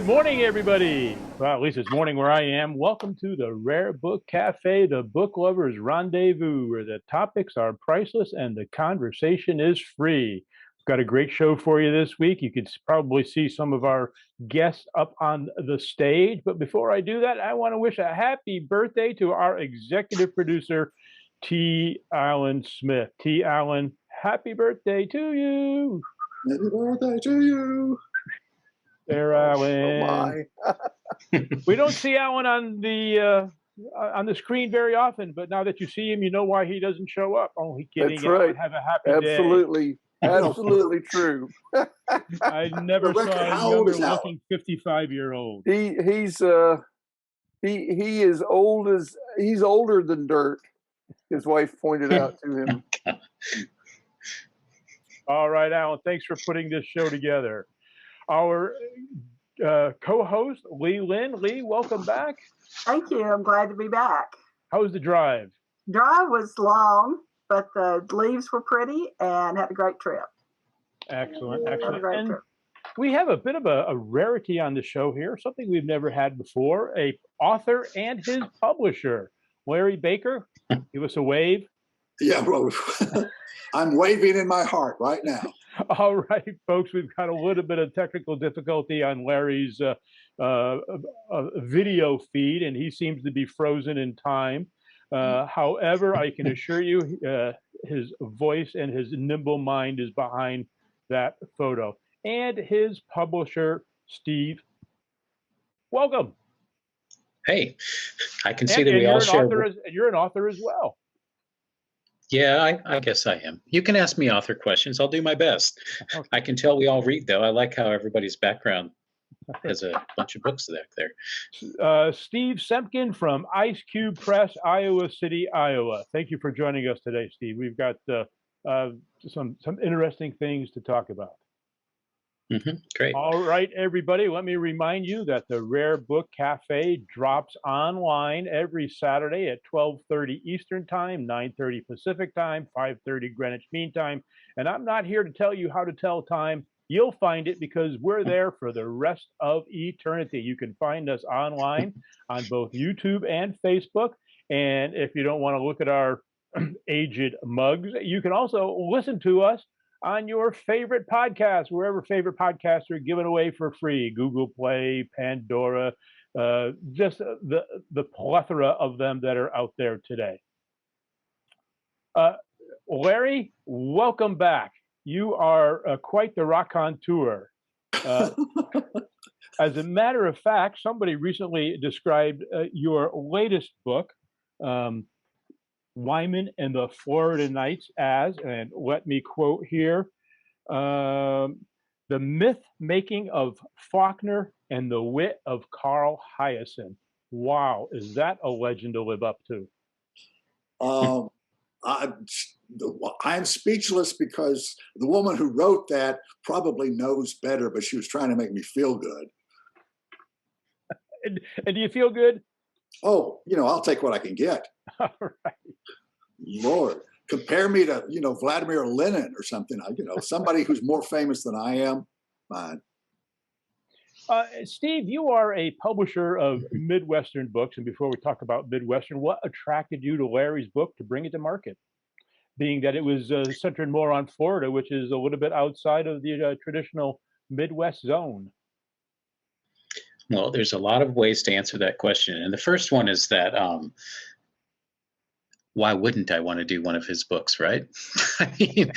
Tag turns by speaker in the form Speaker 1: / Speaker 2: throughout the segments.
Speaker 1: morning, everybody. Well, at least it's morning where I am. Welcome to the Rare Book Cafe, the book lovers' rendezvous, where the topics are priceless and the conversation is free. We've got a great show for you this week. You can probably see some of our guests up on the stage. But before I do that, I want to wish a happy birthday to our executive producer, T. Allen Smith. T. Allen, happy birthday to you.
Speaker 2: Happy birthday to you.
Speaker 1: There, Alan.
Speaker 2: Oh
Speaker 1: We don't see Alan on the screen very often, but now that you see him, you know why he doesn't show up. Only kidding.
Speaker 2: That's right.
Speaker 1: Alan, have a happy
Speaker 2: Absolutely.
Speaker 1: day.
Speaker 2: Absolutely true.
Speaker 1: I never saw a younger looking 55-year-old.
Speaker 2: He's older than dirt. His wife pointed out to him.
Speaker 1: All right, Alan. Thanks for putting this show together. Our co-host, Linn. Lee, welcome back.
Speaker 3: Thank you. I'm glad to be back.
Speaker 1: How was the drive?
Speaker 3: Drive was long, but the leaves were pretty and had a great trip.
Speaker 1: Excellent, excellent.
Speaker 3: Had a great trip.
Speaker 1: We have a bit of a rarity on the show here, something we've never had before, a author and his publisher. Larry Baker, give us a wave.
Speaker 4: Yeah, well, I'm waving in my heart right now.
Speaker 1: All right, folks, we've got a little bit of technical difficulty on Larry's video feed, and he seems to be frozen in time. However, I can assure you his voice and his nimble mind is behind that photo. And his publisher, Steve. Welcome.
Speaker 5: Hey, I can see that we all share.
Speaker 1: You're an author as well.
Speaker 5: Yeah, I guess I am. You can ask me author questions. I'll do my best. Okay. I can tell we all read, though. I like how everybody's background has a bunch of books back there.
Speaker 1: Steve Semken from Ice Cube Press, Iowa City, Iowa. Thank you for joining us today, Steve. We've got some interesting things to talk about.
Speaker 5: Great.
Speaker 1: All right, everybody, let me remind you that the Rare Book Cafe drops online every Saturday at 12:30 Eastern Time, 9:30 Pacific Time, 5:30 Greenwich Mean Time. And I'm not here to tell you how to tell time. You'll find it because we're there for the rest of eternity. You can find us online on both YouTube and Facebook. And if you don't want to look at our aged mugs, you can also listen to us on your favorite podcast, wherever favorite podcasts are given away for free. Google Play, Pandora, just the plethora of them that are out there today. Larry, welcome back. You are quite the raconteur. As a matter of fact, somebody recently described your latest book, Wyman and the Florida Nights as, and let me quote here, the myth making of Faulkner and the wit of Carl Hyacin. Wow, is that a legend to live up to?
Speaker 4: I'm speechless because the woman who wrote that probably knows better, but she was trying to make me feel good.
Speaker 1: And do you feel good?
Speaker 4: Oh, I'll take what I can get.
Speaker 1: All right.
Speaker 4: Lord, compare me to, Vladimir Lenin or something, somebody who's more famous than I am. Fine.
Speaker 1: Steve, you are a publisher of Midwestern books. And before we talk about Midwestern, what attracted you to Larry's book to bring it to market? Being that it was centered more on Florida, which is a little bit outside of the traditional Midwest zone.
Speaker 5: Well, there's a lot of ways to answer that question. And the first one is that why wouldn't I want to do one of his books, right? I mean,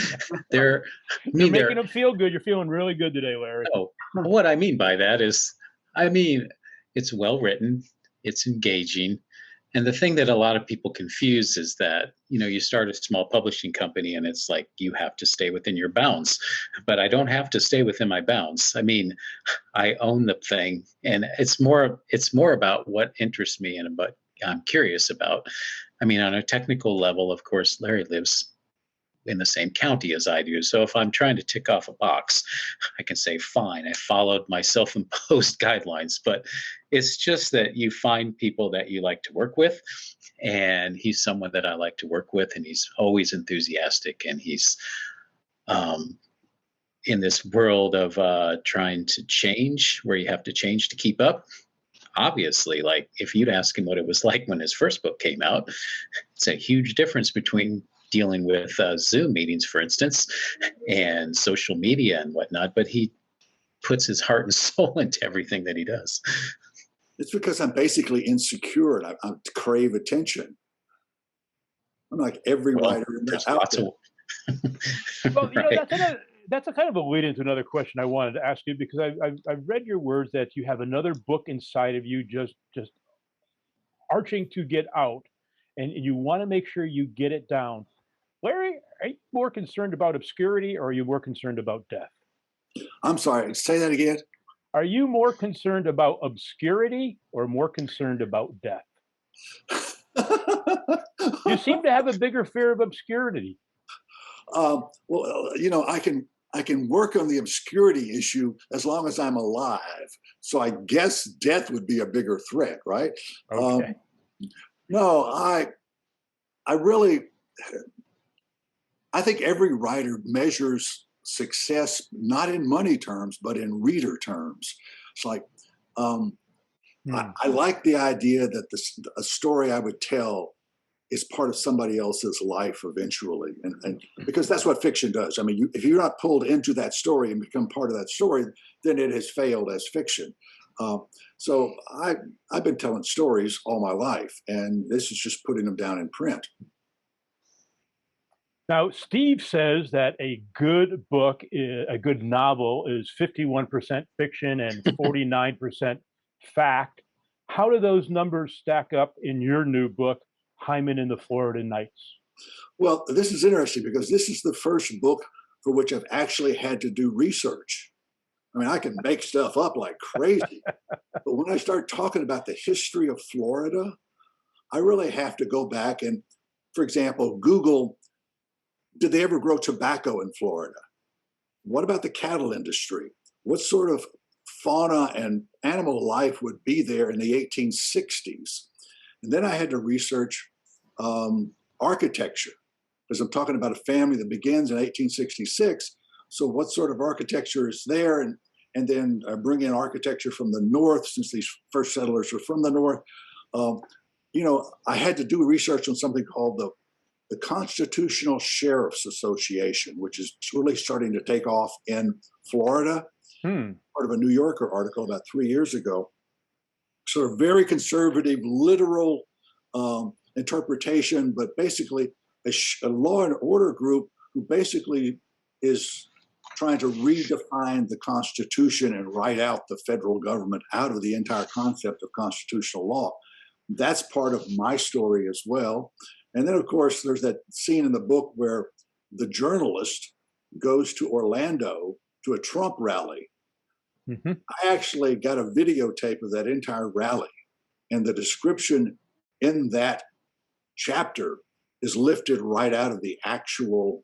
Speaker 1: you're making him feel good. You're feeling really good today, Larry.
Speaker 5: Oh, what I mean by that is, it's well written, it's engaging. And the thing that a lot of people confuse is that, you start a small publishing company and it's like you have to stay within your bounds. But I don't have to stay within my bounds. I own the thing, and it's more about what interests me and what I'm curious about. On a technical level, of course, Larry lives in the same county as I do. So if I'm trying to tick off a box, I can say, fine, I followed my self-imposed guidelines. But it's just that you find people that you like to work with. And he's someone that I like to work with. And he's always enthusiastic. And he's in this world of trying to change, where you have to change to keep up. Obviously, like if you'd ask him what it was like when his first book came out, it's a huge difference between dealing with Zoom meetings, for instance, and social media and whatnot. But he puts his heart and soul into everything that he does.
Speaker 4: It's because I'm basically insecure and I crave attention. I'm like every writer
Speaker 5: There's
Speaker 4: out
Speaker 5: lots
Speaker 4: there.
Speaker 5: of
Speaker 1: Well, you know,
Speaker 5: right.
Speaker 1: that's a kind of a lead into another question I wanted to ask you, because I've read your words that you have another book inside of you just arching to get out, and you want to make sure you get it down. Larry, are you more concerned about obscurity, or are you more concerned about death?
Speaker 4: I'm sorry, say that again.
Speaker 1: Are you more concerned about obscurity or more concerned about death? You seem to have a bigger fear of obscurity.
Speaker 4: Well, you know, I can work on the obscurity issue as long as I'm alive. So I guess death would be a bigger threat, right?
Speaker 1: Okay.
Speaker 4: No, I really, I think every writer measures success not in money terms, but in reader terms. It's like, I like the idea that a story I would tell is part of somebody else's life eventually, and because that's what fiction does. I mean, if you're not pulled into that story and become part of that story, then it has failed as fiction. So I've been telling stories all my life, and this is just putting them down in print.
Speaker 1: Now, Steve says that a good book, a good novel, is 51% fiction and 49% fact. How do those numbers stack up in your new book, Hyman and the Florida Nights?
Speaker 4: Well, this is interesting because this is the first book for which I've actually had to do research. I mean, I can make stuff up like crazy, but when I start talking about the history of Florida, I really have to go back and, for example, Google, did they ever grow tobacco in Florida? What about the cattle industry? What sort of fauna and animal life would be there in the 1860s? And then I had to research architecture, because I'm talking about a family that begins in 1866. So what sort of architecture is there? And then bring in architecture from the north, since these first settlers were from the north. You know, I had to do research on something called the Constitutional Sheriff's Association, which is really starting to take off in Florida. Part of a New Yorker article about 3 years ago. Sort of very conservative, literal interpretation, but basically a law and order group who basically is trying to redefine the Constitution and write out the federal government out of the entire concept of constitutional law. That's part of my story as well. And then, of course, there's that scene in the book where the journalist goes to Orlando to a Trump rally. I actually got a videotape of that entire rally, and the description in that chapter is lifted right out of the actual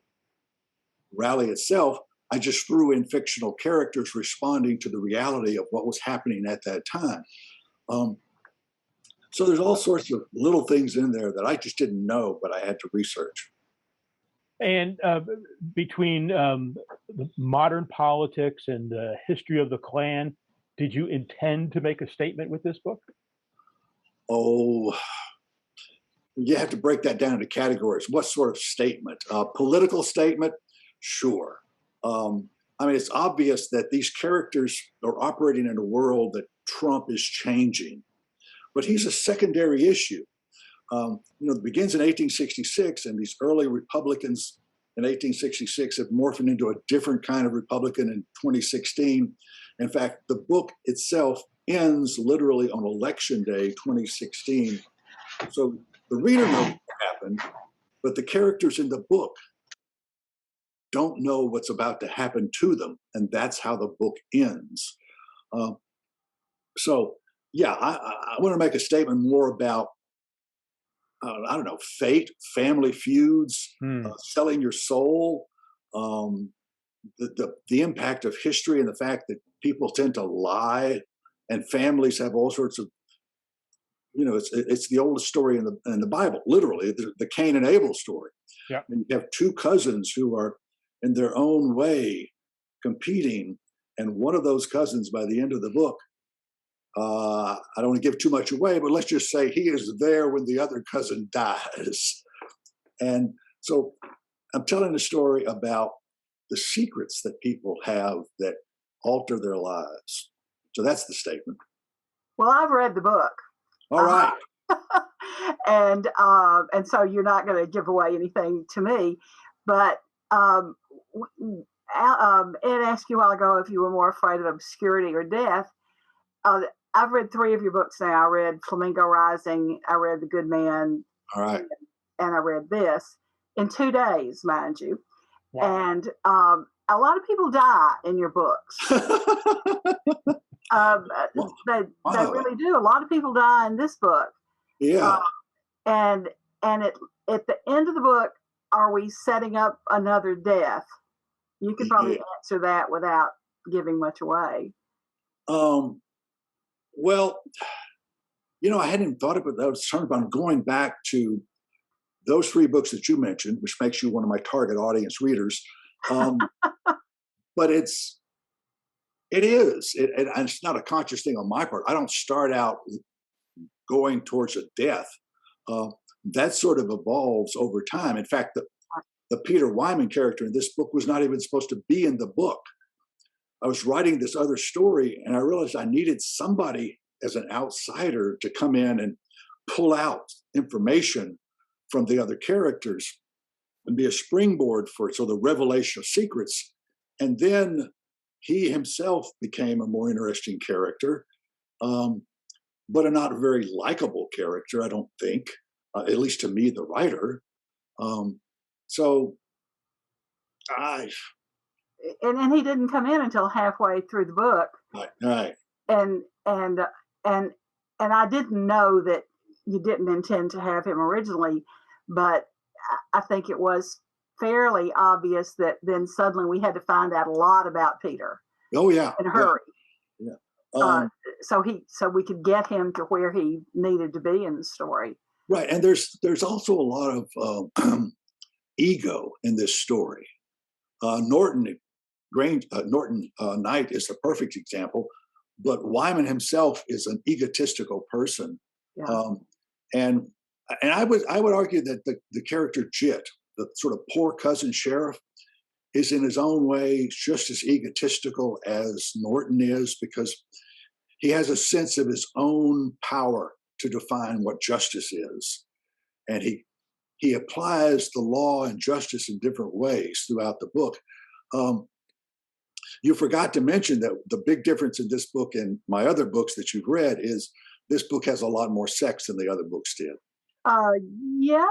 Speaker 4: rally itself. I just threw in fictional characters responding to the reality of what was happening at that time. So there's all sorts of little things in there that I just didn't know, but I had to research.
Speaker 1: And between the modern politics and the history of the Klan, did you intend to make a statement with this book?
Speaker 4: Oh, you have to break that down into categories. What sort of statement? Political statement? Sure. I mean, it's obvious that these characters are operating in a world that Trump is changing, but he's a secondary issue. You know, it begins in 1866, and these early Republicans in 1866 have morphed into a different kind of Republican in 2016. In fact, the book itself ends literally on Election Day 2016. So the reader knows what happened, but the characters in the book don't know what's about to happen to them, and that's how the book ends. So, yeah, I want to make a statement more about I don't know, fate, family feuds, selling your soul, the impact of history, and the fact that people tend to lie, and families have all sorts of, you know, it's the oldest story in the Bible, literally, the Cain and Abel story.
Speaker 1: Yeah.
Speaker 4: And you have two cousins who are, in their own way, competing, and one of those cousins, by the end of the book, I don't want to give too much away, but let's just say he is there when the other cousin dies. And so I'm telling a story about the secrets that people have that alter their lives. So that's the statement.
Speaker 3: Well, I've read the book.
Speaker 4: All right.
Speaker 3: And so you're not going to give away anything to me. But Ed asked you a while ago if you were more afraid of obscurity or death. I've read 3 of your books now. I read Flamingo Rising, I read The Good Man,
Speaker 4: All right.
Speaker 3: and I read this in 2 days, mind you.
Speaker 1: Wow.
Speaker 3: And a lot of people die in your books. They really do. A lot of people die in this book.
Speaker 4: Yeah.
Speaker 3: And at the end of the book, are we setting up another death? You could probably answer that without giving much away.
Speaker 4: Well, I hadn't thought about that. I was talking about going back to those 3 books that you mentioned, which makes you one of my target audience readers. But it is, and it's not a conscious thing on my part. I don't start out going towards a death. That sort of evolves over time. In fact, the Peter Wyman character in this book was not even supposed to be in the book. I was writing this other story, and I realized I needed somebody as an outsider to come in and pull out information from the other characters and be a springboard for the revelation of secrets. And then he himself became a more interesting character, but a not very likable character, I don't think, at least to me, the writer.
Speaker 3: And he didn't come in until halfway through the book.
Speaker 4: Right.
Speaker 3: And I didn't know that you didn't intend to have him originally, but I think it was fairly obvious that then suddenly we had to find out a lot about Peter.
Speaker 4: Oh yeah.
Speaker 3: In a hurry.
Speaker 4: Yeah.
Speaker 3: So we could get him to where he needed to be in the story.
Speaker 4: Right, and there's also a lot of ego in this story. Norton Knight is a perfect example, but Wyman himself is an egotistical person, and I would argue that the character Jit, the sort of poor cousin sheriff, is in his own way just as egotistical as Norton is, because he has a sense of his own power to define what justice is, and he applies the law and justice in different ways throughout the book. You forgot to mention that the big difference in this book and my other books that you've read is this book has a lot more sex than the other books did.
Speaker 3: Yeah,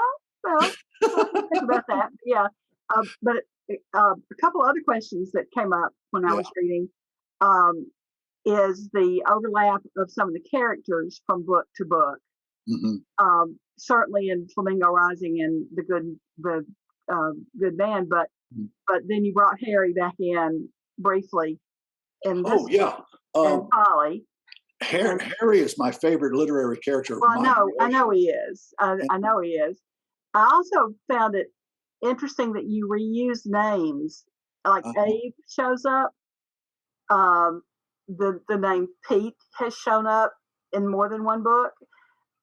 Speaker 3: well, I'll think about that. Yeah, but a couple other questions that came up when I was reading is the overlap of some of the characters from book to book. Mm-hmm. Certainly in Flamingo Rising and the Good Man, but then you brought Harry back in briefly. In this, and Polly.
Speaker 4: Harry is my favorite literary character.
Speaker 3: Well, I know he is. I know he is. I also found it interesting that you reuse names. Like Abe shows up. The name Pete has shown up in more than one book.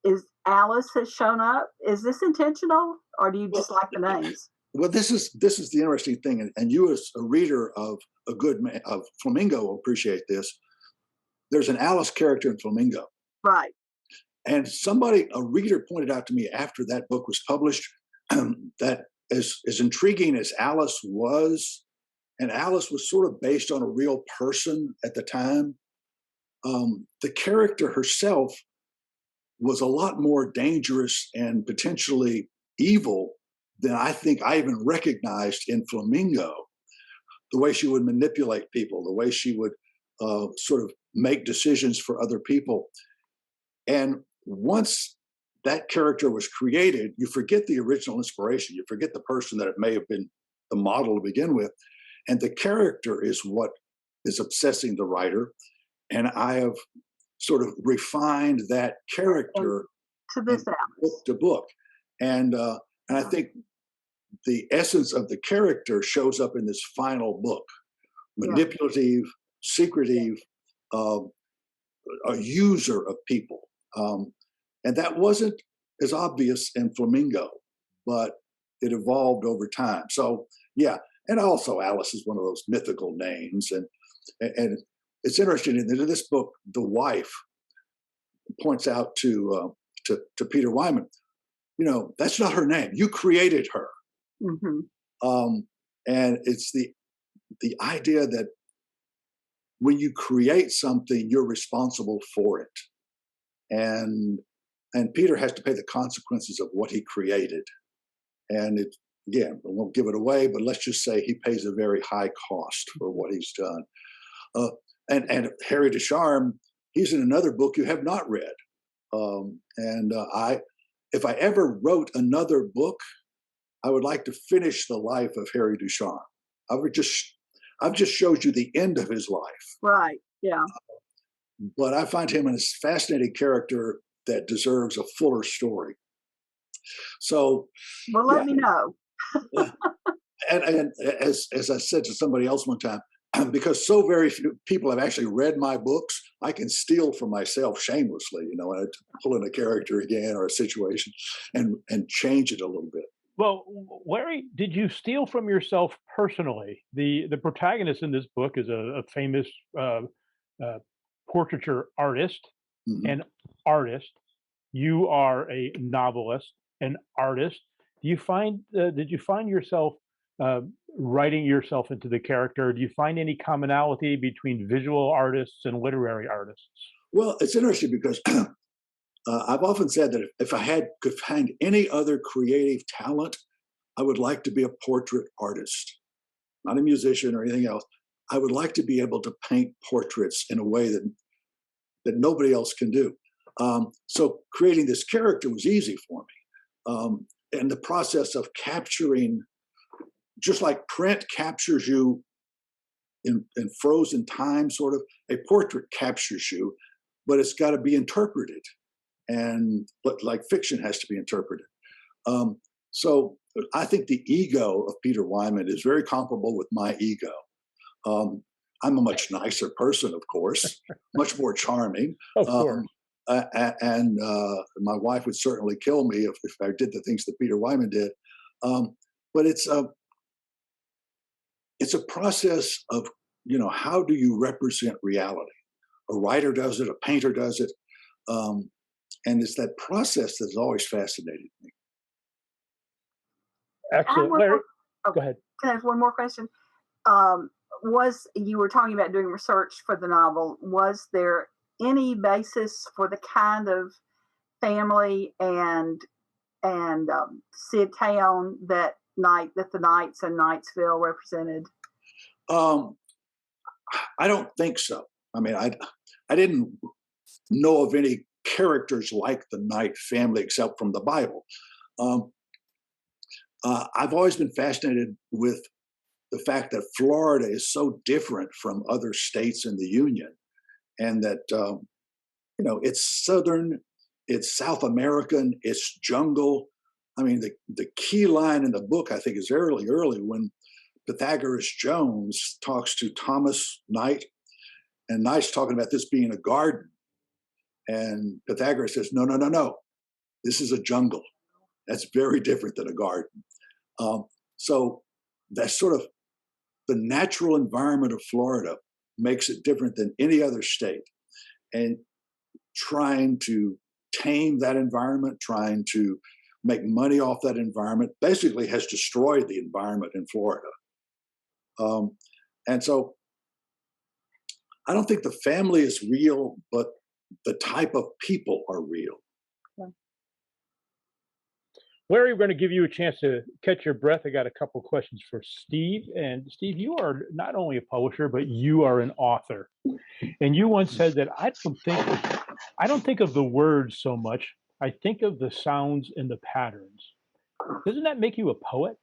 Speaker 3: Is Alice has shown up? Is this intentional, or do you just like the names?
Speaker 4: Well, this is the interesting thing, and you as a reader of A Good Man of Flamingo will appreciate this. There's an Alice character in Flamingo,
Speaker 3: right?
Speaker 4: And a reader pointed out to me after that book was published that as intriguing as Alice was, and Alice was sort of based on a real person at the time, the character herself was a lot more dangerous and potentially evil than I think I even recognized in Flamingo. The way she would manipulate people, the way she would sort of make decisions for other people. And once that character was created, you forget the original inspiration. You forget the person that it may have been the model to begin with. And the character is what is obsessing the writer. And I have sort of refined that character
Speaker 3: to this
Speaker 4: book to book. And I think the essence of the character shows up in this final book, manipulative, secretive, a user of people. And that wasn't as obvious in Flamingo, but it evolved over time. So yeah, and also Alice is one of those mythical names. And it's interesting in this book, the wife points out to Peter Wyman, that's not her name. You created her. Mm-hmm. And it's the idea that when you create something, you're responsible for it. And Peter has to pay the consequences of what he created. And again, I won't give it away, but let's just say he pays a very high cost for what he's done. And Harry Ducharme, he's in another book you have not read. If I ever wrote another book, I would like to finish the life of Harry Ducharme. I've just showed you the end of his life.
Speaker 3: Right. Yeah.
Speaker 4: But I find him a fascinating character that deserves a fuller story. So,
Speaker 3: well, let me know.
Speaker 4: and as I said to somebody else one time, because so very few people have actually read my books, I can steal from myself shamelessly, and pull in a character again or a situation and change it a little bit.
Speaker 1: Well, Larry, did you steal from yourself personally? The protagonist in this book is a famous portraiture artist,
Speaker 4: Mm-hmm.
Speaker 1: an artist. You are a novelist, an artist. Did you find yourself writing yourself into the character? Do you find any commonality between visual artists and literary artists?
Speaker 4: Well, it's interesting because I've often said that if I could find any other creative talent, I would like to be a portrait artist, not a musician or anything else. I would like to be able to paint portraits in a way that nobody else can do. So creating this character was easy for me. And the process of capturing, just like print captures you in frozen time, sort of, a portrait captures you, but it's got to be interpreted. And like fiction has to be interpreted. So I think the ego of Peter Wyman is very comparable with my ego. I'm a much nicer person, of course, much more charming.
Speaker 1: Of course.
Speaker 4: And my wife would certainly kill me if I did the things that Peter Wyman did. But it's a process of, how do you represent reality? A writer does it, a painter does it. And it's that process that's always fascinated me.
Speaker 1: Excellent. Larry, go ahead.
Speaker 3: Can I have one more question? You were talking about doing research for the novel. Was there any basis for the kind of family and Sid town that the Knights and Knightsville represented?
Speaker 4: I don't think so. I mean, I didn't know of any characters like the Knight family except from the Bible. I've always been fascinated with the fact that Florida is so different from other states in the Union, and that it's Southern, it's South American, it's jungle. I mean, the key line in the book, I think, is early when Pythagoras Jones talks to Thomas Knight, and Knight's talking about this being a garden, and Pythagoras says, no, this is a jungle. That's very different than a garden. So that's sort of the natural environment of Florida makes it different than any other state. And trying to tame that environment, trying to make money off that environment, basically has destroyed the environment in Florida. And so I don't think the family is real, but the type of people are real.
Speaker 1: Larry, we're going to give you a chance to catch your breath. I got a couple of questions for Steve. And Steve, you are not only a publisher, but you are an author. And you once said that I don't think of the words so much. I think of the sounds and the patterns. Doesn't that make you a poet?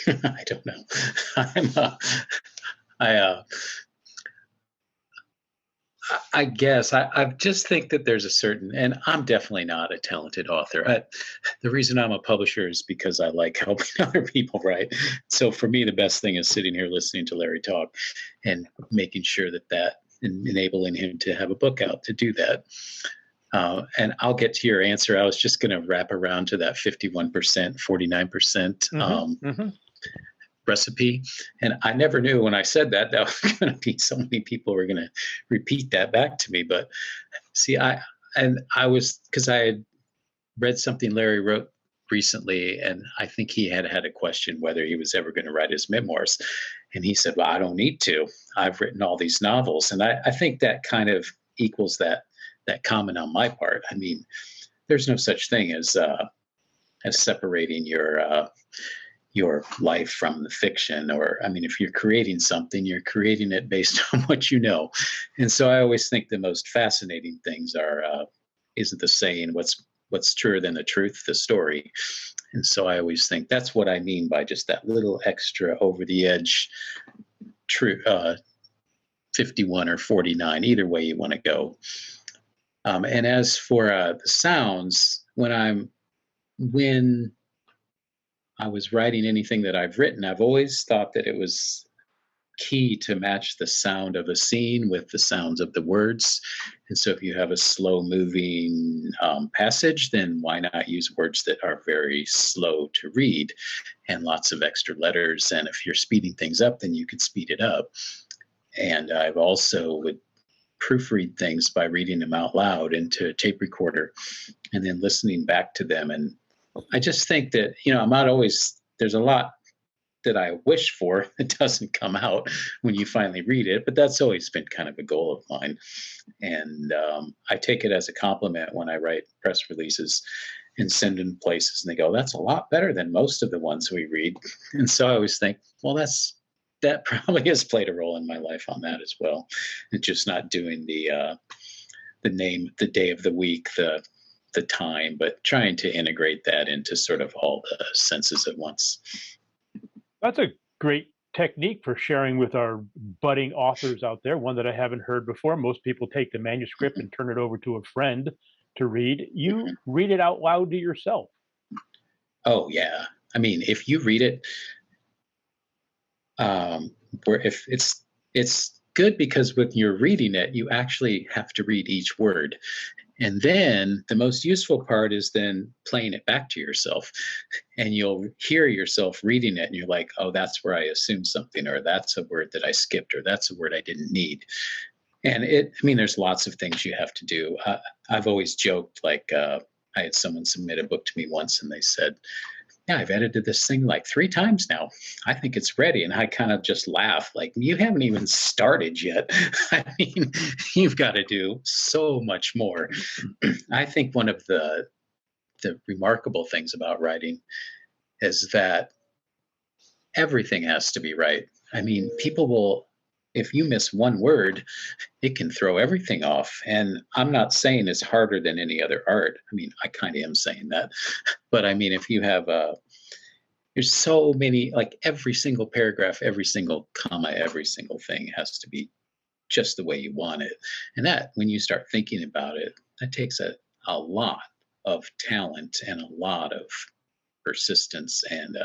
Speaker 5: I don't know. I guess I just think that there's a certain, and I'm definitely not a talented author. The reason I'm a publisher is because I like helping other people write. So for me, the best thing is sitting here listening to Larry talk and making sure that and enabling him to have a book out to do that. And I'll get to your answer. I was just going to wrap around to that 51%, 49% recipe. And I never knew when I said that was going to be so many people were going to repeat that back to me. But see, because I had read something Larry wrote recently, and I think he had a question whether he was ever going to write his memoirs. And he said, well, I don't need to. I've written all these novels. And I think that kind of equals that comment on my part. I mean, there's no such thing as separating your life from the fiction. Or, I mean, if you're creating something, you're creating it based on what you know. And so I always think the most fascinating things isn't the saying what's truer than the truth, the story. And so I always think that's what I mean by just that little extra over the edge, 51 or 49, either way you want to go. And as for the sounds, when I was writing anything that I've written, I've always thought that it was key to match the sound of a scene with the sounds of the words. And so if you have a slow moving passage, then why not use words that are very slow to read and lots of extra letters? And if you're speeding things up, then you could speed it up. And I've also would proofread things by reading them out loud into a tape recorder and then listening back to them. And I just think that, I'm not always, there's a lot that I wish for that doesn't come out when you finally read it, but that's always been kind of a goal of mine. And I take it as a compliment when I write press releases and send them places and they go, that's a lot better than most of the ones we read. And so I always think, well, that probably has played a role in my life on that as well. It's just not doing the name, the day of the week, the time, but trying to integrate that into sort of all the senses at once.
Speaker 1: That's a great technique for sharing with our budding authors out there, one that I haven't heard before. Most people take the manuscript and turn it over to a friend to read. You read it out loud to yourself.
Speaker 5: Oh, yeah. I mean, if you read it, where if it's good because when you're reading it, you actually have to read each word. And then the most useful part is then playing it back to yourself, and you'll hear yourself reading it and you're like, oh, that's where I assumed something, or that's a word that I skipped, or that's a word I didn't need. And there's lots of things you have to do. I've always joked, like I had someone submit a book to me once and they said, yeah, I've edited this thing like 3 times now. I think it's ready. And I kind of just laugh, like, you haven't even started yet. I mean, you've got to do so much more. I think one of the remarkable things about writing is that everything has to be right. I mean, people will, if you miss one word, it can throw everything off. And I'm not saying it's harder than any other art. I mean, I kind of am saying that. But I mean, if you have there's so many, like every single paragraph, every single comma, every single thing has to be just the way you want it. And that, when you start thinking about it, that takes a lot of talent and a lot of persistence and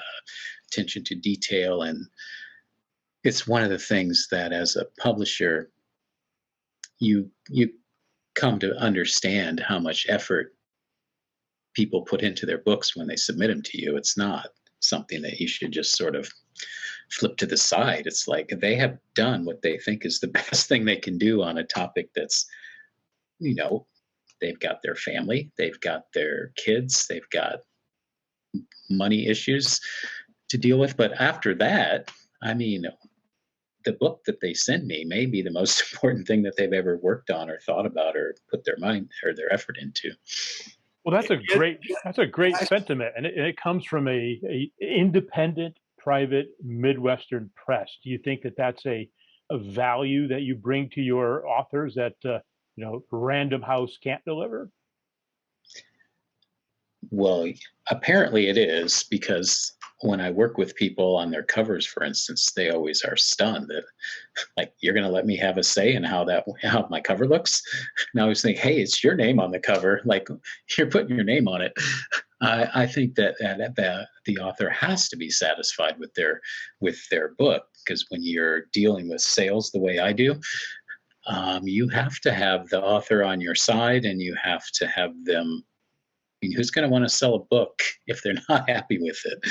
Speaker 5: attention to detail. And it's one of the things that as a publisher, you come to understand how much effort people put into their books when they submit them to you. It's not something that you should just sort of flip to the side. It's like they have done what they think is the best thing they can do on a topic that's, they've got their family, they've got their kids, they've got money issues to deal with. But after that, I mean, the book that they send me may be the most important thing that they've ever worked on or thought about or put their mind or their effort into.
Speaker 1: Well, that's a great sentiment, and it comes from a independent, private Midwestern press. Do you think that that's a value that you bring to your authors that Random House can't deliver?
Speaker 5: Well, apparently it is, because when I work with people on their covers, for instance, they always are stunned that, like, you're going to let me have a say in how my cover looks. And I always think, hey, it's your name on the cover. Like, you're putting your name on it. I think that the author has to be satisfied with their book, because when you're dealing with sales the way I do, you have to have the author on your side, and you have to have them. I mean, who's going to want to sell a book if they're not happy with it?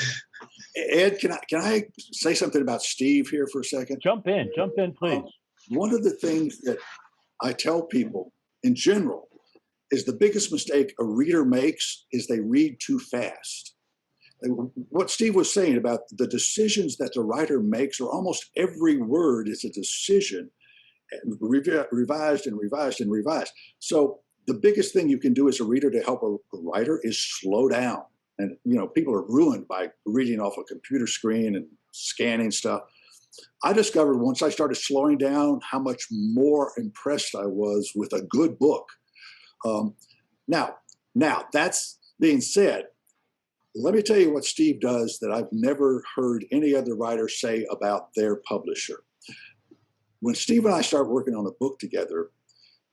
Speaker 4: Ed, can I say something about Steve here for a second?
Speaker 1: Jump in, please.
Speaker 4: One of the things that I tell people in general is the biggest mistake a reader makes is they read too fast. And what Steve was saying about the decisions that the writer makes, or almost every word is a decision, revised and revised and revised. So the biggest thing you can do as a reader to help a writer is slow down. And, people are ruined by reading off a computer screen and scanning stuff. I discovered once I started slowing down how much more impressed I was with a good book. Now, that's being said, let me tell you what Steve does that I've never heard any other writer say about their publisher. When Steve and I start working on a book together,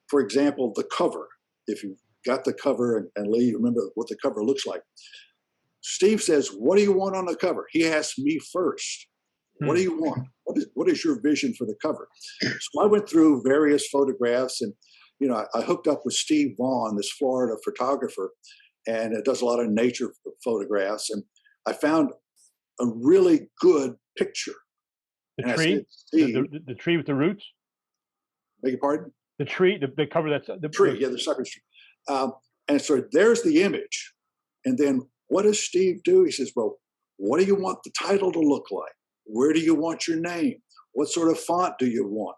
Speaker 4: for example, the cover, if you've got the cover, and Lee, you remember what the cover looks like. Steve says, what do you want on the cover? He asks me first, what do you want? What is your vision for the cover? So I went through various photographs, and I hooked up with Steve Vaughn, this Florida photographer, and it does a lot of nature photographs. And I found a really good picture.
Speaker 1: The tree, the tree with the roots.
Speaker 4: Beg your pardon?
Speaker 1: The tree, the cover that's the
Speaker 4: tree, yeah, the cypress tree. And so there's the image. And then what does Steve do? He says, well, what do you want the title to look like? Where do you want your name? What sort of font do you want?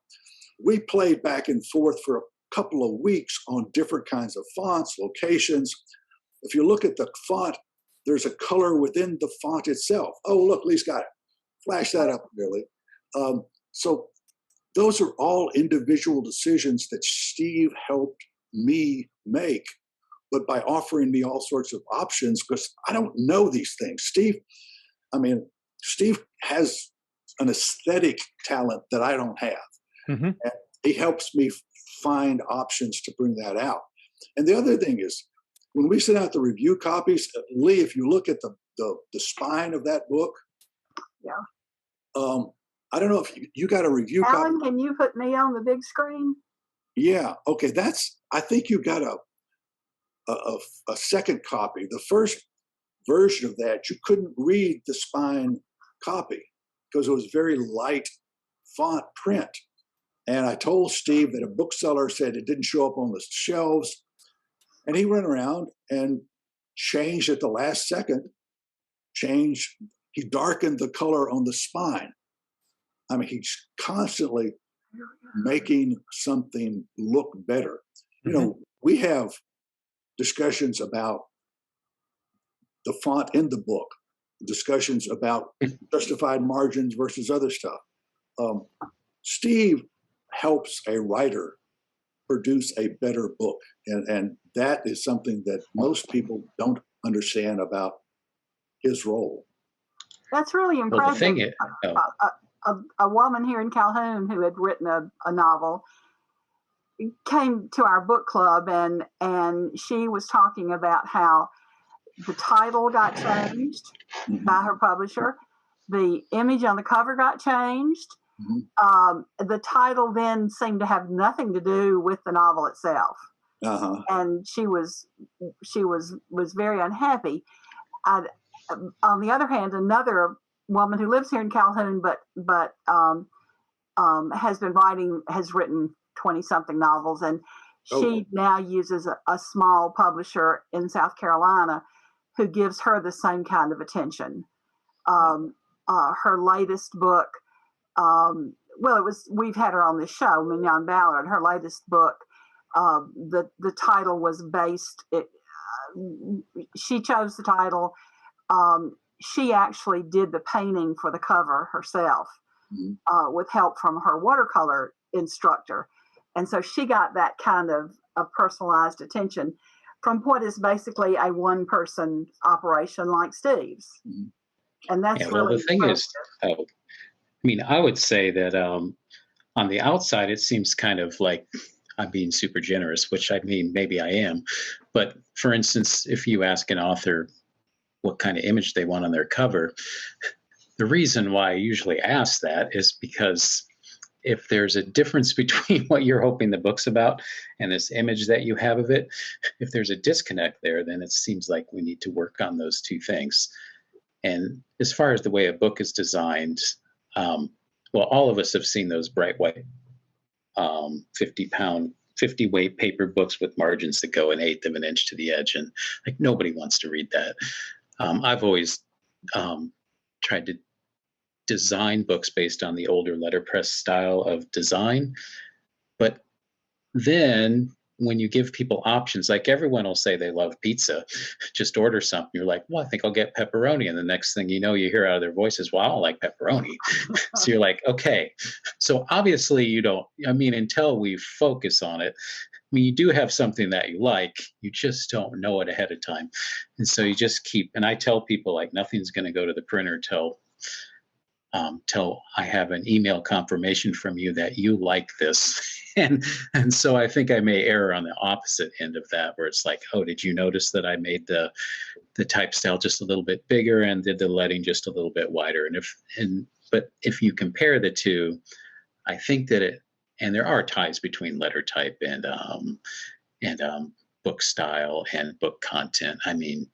Speaker 4: We played back and forth for a couple of weeks on different kinds of fonts, locations. If you look at the font, there's a color within the font itself. Oh, look, Lee's got it. Flash that up, really. So those are all individual decisions that Steve helped me make, but by offering me all sorts of options, because I don't know these things. Steve has an aesthetic talent that I don't have. Mm-hmm. And he helps me find options to bring that out. And the other thing is, when we send out the review copies, Lee, if you look at the spine of that book,
Speaker 3: yeah.
Speaker 4: I don't know if you got a review
Speaker 3: Alan,
Speaker 4: copy.
Speaker 3: Can you put me on the big screen?
Speaker 4: Yeah. Okay. I think you got a second copy. The first version of that, you couldn't read the spine copy because it was very light font print. And I told Steve that a bookseller said it didn't show up on the shelves. And he went around and changed at the last second, he darkened the color on the spine. I mean, he's constantly making something look better. Mm-hmm. We have discussions about the font in the book, discussions about justified margins versus other stuff. Steve helps a writer produce a better book. And that is something that most people don't understand about his role.
Speaker 3: That's really impressive.
Speaker 5: Well, the thing is,
Speaker 3: a woman here in Calhoun who had written a novel came to our book club, and she was talking about how the title got changed by her publisher. The image on the cover got changed. Mm-hmm. The title then seemed to have nothing to do with the novel itself. Uh-huh. And she was very unhappy. On the other hand, another woman who lives here in Calhoun, but has written 20-something novels, and she now uses a small publisher in South Carolina who gives her the same kind of attention. Her latest book, we've had her on this show, Mignon Ballard. Her latest book, the title was based. She chose the title. She actually did the painting for the cover herself, with help from her watercolor instructor. And so she got that kind of personalized attention from what is basically a one-person operation like Steve's. And that's
Speaker 5: Yeah, well, the
Speaker 3: really
Speaker 5: thing is, I mean, I would say that on the outside, it seems kind of like I'm being super generous, which I mean, maybe I am. But for instance, if you ask an author what kind of image they want on their cover, the reason why I usually ask that is because if there's a difference between what you're hoping the book's about and this image that you have of it, if there's a disconnect there, then it seems like we need to work on those two things. And as far as the way a book is designed, well, all of us have seen those bright white 50 weight paper books with margins that go 1/8 of an inch to the edge. And like nobody wants to read that. I've always tried to design books based on the older letterpress style of design. But then when you give people options, like everyone will say they love pizza, just order something. You're like, well, I think I'll get pepperoni. And the next thing you know, you hear out of their voices, well, I don't like pepperoni. So you're like, okay. So obviously you don't, I mean, until we focus on it, I mean, you do have something that you like, you just don't know it ahead of time. And so you just keep, and I tell people like nothing's going to go to the printer till I have an email confirmation from you that you like this. And so I think I may err on the opposite end of that, where it's like, oh, did you notice that I made the type style just a little bit bigger and did the lettering just a little bit wider? But if you compare the two, I think that and there are ties between letter type and book style and book content. I mean,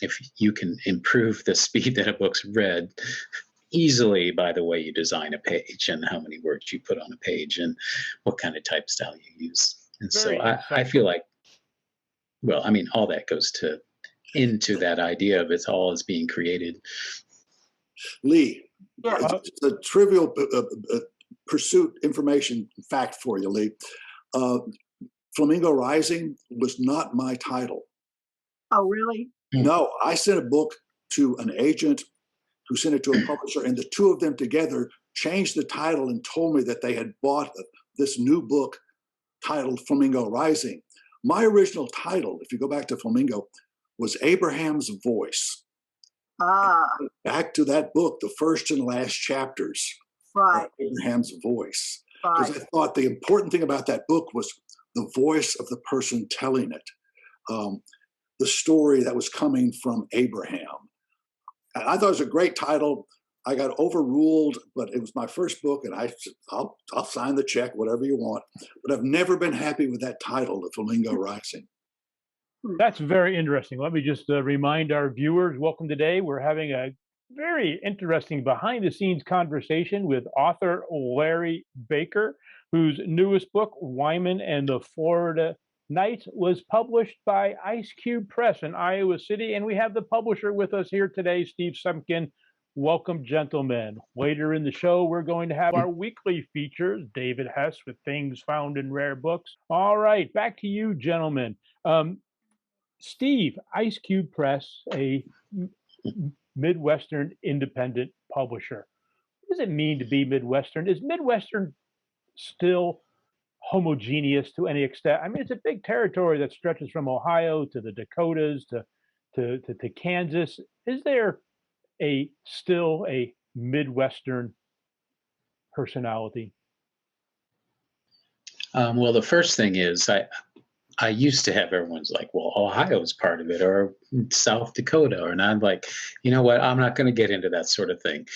Speaker 5: if you can improve the speed that a book's read easily by the way you design a page and how many words you put on a page and what kind of type style you use. And so I feel like, well, I mean, all that goes into that idea of it's all is being created.
Speaker 4: Lee,
Speaker 3: Yeah.
Speaker 4: just a trivial pursuit information fact for you, Lee. Flamingo Rising was not my title.
Speaker 3: Oh, really?
Speaker 4: No, I sent a book to an agent who sent it to a publisher, and the two of them together changed the title and told me that they had bought this new book titled Flamingo Rising. My original title, if you go back to Flamingo, was Abraham's Voice. Back to that book, the first and last chapters
Speaker 3: Right.
Speaker 4: of Abraham's Voice.
Speaker 3: Right.
Speaker 4: Because I thought the important thing about that book was the voice of the person telling it, the story that was coming from Abraham. I thought it was a great title. I got overruled, but it was my first book, and I'll sign the check, whatever you want. But I've never been happy with that title, The Flamingo Rising.
Speaker 1: That's very interesting. Let me just remind our viewers, welcome today. We're having a very interesting behind-the-scenes conversation with author Larry Baker, whose newest book, Wyman and the Florida Nights, was published by Ice Cube Press in Iowa City. And we have the publisher with us here today, Steve Semken. Welcome, gentlemen. Later in the show, we're going to have our weekly features, David Hess with Things Found in Rare Books. All right, back to you, gentlemen. Steve, Ice Cube Press, a Midwestern independent publisher. What does it mean to be Midwestern? Is Midwestern still homogeneous to any extent? I mean, it's a big territory that stretches from Ohio to the Dakotas to Kansas. Is there still a Midwestern personality?
Speaker 5: Well, the first thing is I used to have everyone's like, well, Ohio's part of it, or South Dakota, and I'm like, you know what? I'm not going to get into that sort of thing.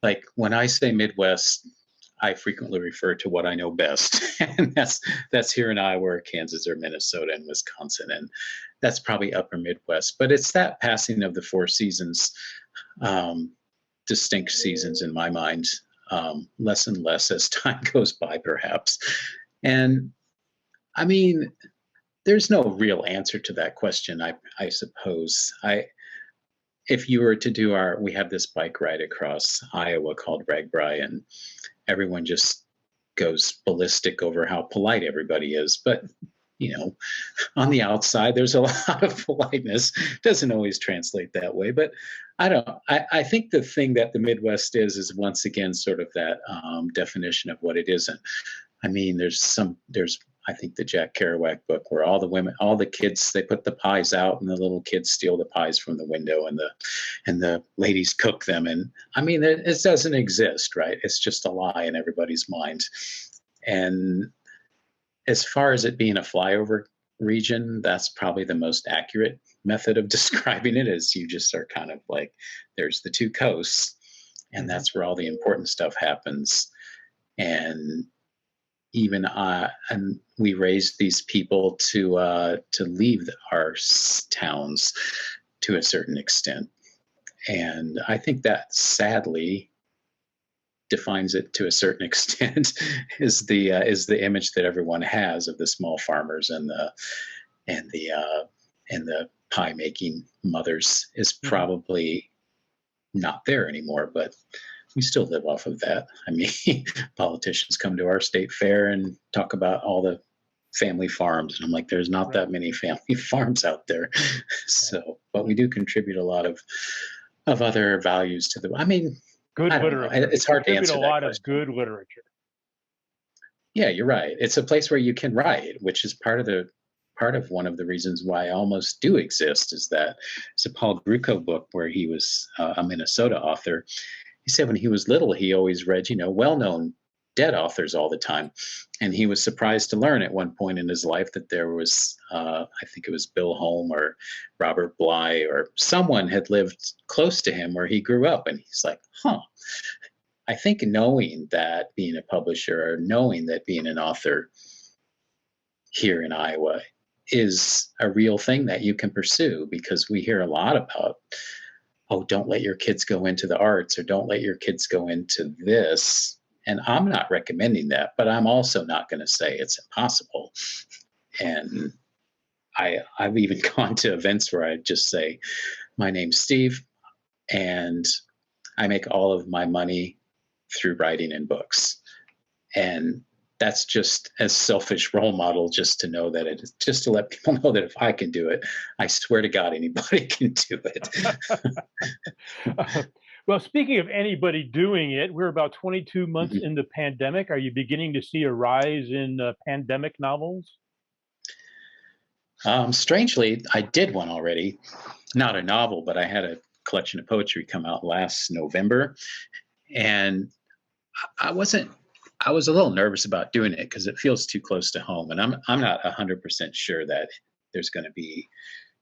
Speaker 5: Like when I say Midwest, I frequently refer to what I know best, and that's here in Iowa, or Kansas, or Minnesota, and Wisconsin, and that's probably upper Midwest. But it's that passing of the four seasons, distinct seasons in my mind, less and less as time goes by, perhaps. And I mean, there's no real answer to that question, I suppose. If you were to do we have this bike ride across Iowa called RAGBRAI, and everyone just goes ballistic over how polite everybody is. But, you know, on the outside, there's a lot of politeness. Doesn't always translate that way. But I think the thing that the Midwest is once again sort of that definition of what it isn't. I mean, there's I think the Jack Kerouac book, where all the kids, they put the pies out and the little kids steal the pies from the window, and the ladies cook them. And I mean, it doesn't exist, right? It's just a lie in everybody's mind. And as far as it being a flyover region, that's probably the most accurate method of describing it, is you just are kind of like, there's the two coasts, and that's where all the important stuff happens. And even and we raised these people to leave our towns to a certain extent, and I think that sadly defines it to a certain extent, is the image that everyone has of the small farmers and the pie making mothers is probably not there anymore, but we still live off of that. I mean, politicians come to our state fair and talk about all the family farms, and I'm like, there's not that many family farms out there. So, but we do contribute a lot of other values to the, I mean,
Speaker 1: Good literature.
Speaker 5: It's hard to answer
Speaker 1: a lot of good literature.
Speaker 5: Yeah, you're right. It's a place where you can write, which is part of one of the reasons why I almost do exist, is that it's a Paul Gruco book where he was a Minnesota author. He said when he was little, he always read, well-known dead authors all the time. And he was surprised to learn at one point in his life that there was, I think it was Bill Holm or Robert Bly or someone had lived close to him where he grew up. And he's like, I think knowing that being a publisher, or knowing that being an author here in Iowa is a real thing that you can pursue, because we hear a lot about, oh, don't let your kids go into the arts, or don't let your kids go into this. And I'm not recommending that, but I'm also not going to say it's impossible. And I've even gone to events where I just say, my name's Steve, and I make all of my money through writing and books. And that's just a selfish role model, just to know that it is, just to let people know that if I can do it, I swear to God, anybody can do it.
Speaker 1: Well, speaking of anybody doing it, we're about 22 months into pandemic. Are you beginning to see a rise in pandemic novels?
Speaker 5: Strangely, I did one already. Not a novel, but I had a collection of poetry come out last November. And I was a little nervous about doing it because it feels too close to home. And I'm not 100% sure that there's going to be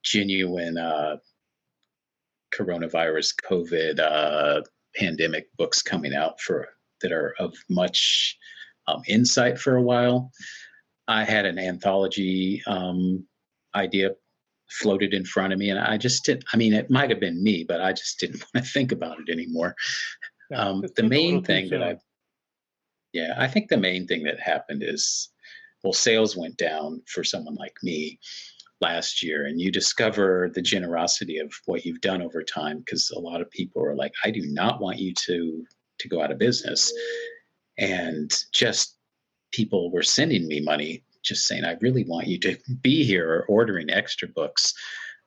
Speaker 5: genuine coronavirus, COVID pandemic books coming out that are of much insight for a while. I had an anthology idea floated in front of me, and I just didn't. I mean, it might have been me, but I just didn't want to think about it anymore. The main thing that I think the main thing that happened is, well, sales went down for someone like me last year, and you discover the generosity of what you've done over time, because a lot of people are like, I do not want you to go out of business. And just people were sending me money, just saying, I really want you to be here, or ordering extra books.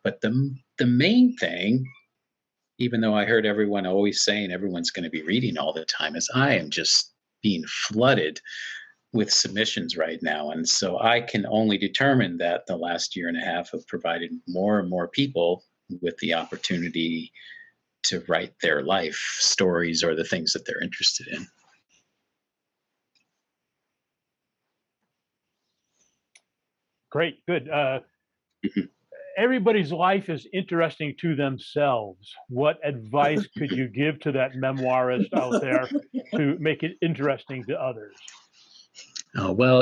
Speaker 5: But the main thing, even though I heard everyone always saying everyone's going to be reading all the time, is I am just being flooded with submissions right now. And so I can only determine that the last year and a half have provided more and more people with the opportunity to write their life stories or the things that they're interested in.
Speaker 1: Great, good. Everybody's life is interesting to themselves. What advice could you give to that memoirist out there to make it interesting to others?
Speaker 5: Oh, well,